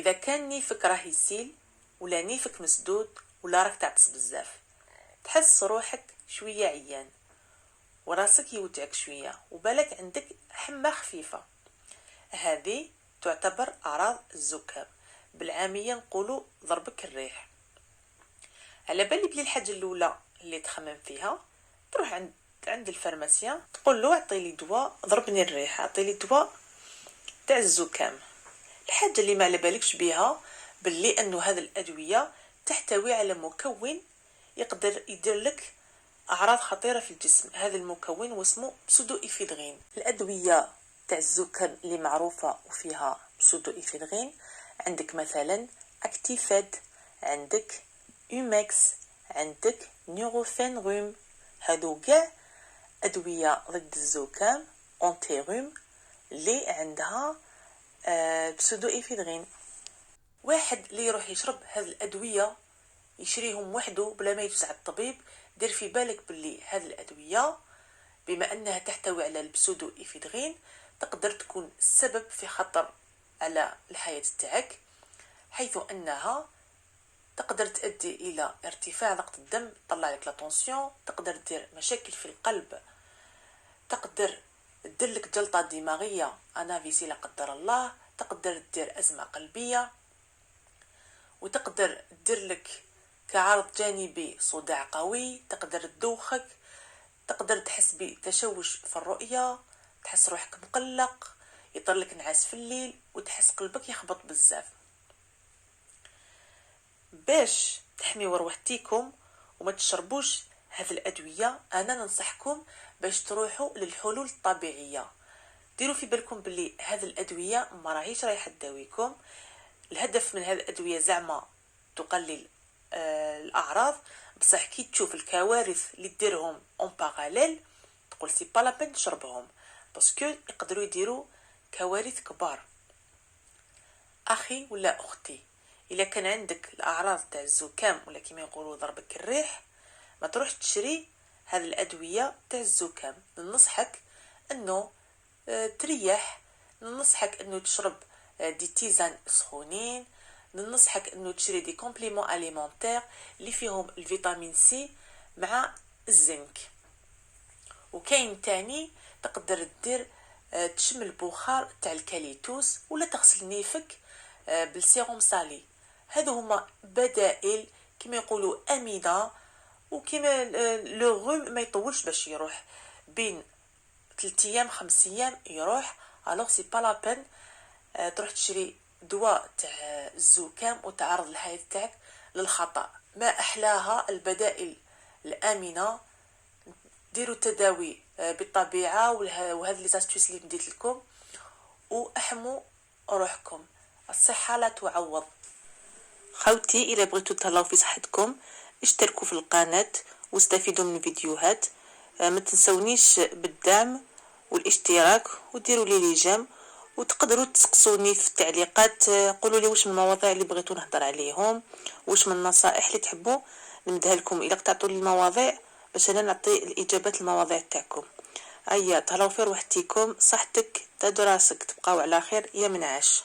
اذا كان نيفك راه يسيل ولا نيفك مسدود ولا راك تعطس بزاف، تحس روحك شويه عيان وراسك يوجعك شويه وبالك عندك حمى خفيفه، هذه تعتبر اعراض الزكام، بالعاميه نقولوا ضربك الريح. على بالي بلي الحاجه الاولى اللي تخمم فيها تروح عند الفارماسيان تقول له اعطيلي دواء ضربني الريح، اعطيلي دواء تاع الزكام. الحاجه اللي ما على بالكش بها باللي انه هذه الادويه تحتوي على مكون يقدر يدير لك اعراض خطيره في الجسم، هذا المكون واسمه بسودو إفيدرين. الادويه تاع الزكام اللي معروفه وفيها بسودو إفيدرين عندك مثلا اكتيفاد، عندك اومكس، عندك نيوروفين روم، هادو كاع ادويه ضد الزكام اونتي روم اللي عندها بسودو إفيدرين. واحد اللي يروح يشرب هذه الادويه يشريهم وحده بلا ما يدوس على الطبيب، دير في بالك باللي هذه الادويه بما انها تحتوي على البسودو إفيدرين تقدر تكون السبب في خطر على الحياه تاعك، حيث انها تقدر تؤدي الى ارتفاع ضغط الدم، تطلع لك لا طونسيون، تقدر دير مشاكل في القلب، تقدر دير لك جلطه دماغيه انافيسي لا قدر الله، تقدر دير ازمه قلبيه، وتقدر دير لك كعرض جانبي صداع قوي، تقدر تدوخك، تقدر تحس بتشوش في الرؤيه، تحس روحك مقلق، يطر لك نعاس في الليل وتحس قلبك يخبط بزاف. باش تحميو روحتيكم وما تشربوش هذه الادويه انا ننصحكم باش تروحوا للحلول الطبيعيه. ديروا في بالكم باللي هذه الادويه ما راهيش رايحه تداويكم، الهدف من هذه الادويه زعما تقلل الاعراض، بصح كي تشوف الكوارث اللي ديرهم اون باراليل تقول سي با لا بين تشربهم باسكو يقدروا يديروا كوارث كبار. اخي ولا اختي، الا كان عندك الاعراض تاع الزكام ولا كيما يقولوا ضربك الريح، ما تروح تشري هذه الادويه تاع الزكام، ننصحك انه تريح، ننصحك انه تشرب دي تيزان سخونين، ننصحك انه تشري دي كومبليمون اليمونتير اللي فيهم الفيتامين سي مع الزنك. وكاين تاني تقدر دير تشم البخار تاع الكاليتوس ولا تغسل نيفك بالسيروم سالي، هادو هما بدائل كما يقولوا امنه، وكما لو غوم ما يطولش باش يروح، بين 3 ايام 5 ايام يروح، الوغ سي با لا بين تروح تشري دواء تاع الزكام وتعرض الحياه تاعك للخطا. ما احلاها البدائل الامنه، ديروا التداوي بالطبيعه وهذه لي زاستوس اللي نديت لكم واحموا روحكم، الصحه لا تعوض. خوتي الى بغيتو تهلاو في صحتكم اشتركوا في القناه واستفيدوا من الفيديوهات، ما تنسونيش بالدعم والاشتراك وديروا لي جيم، وتقدروا تسقسوني في التعليقات قولوا لي واش من المواضيع اللي بغيتو نهضر عليهم، واش من النصائح اللي تحبوا نمدها لكم، الا تعطوا لي المواضيع باش انا نعطي الاجابات المواضيع تاعكم. ايا تهلاو في روحتكم، صحتك تاج راسك، تبقاو على خير يا منعش.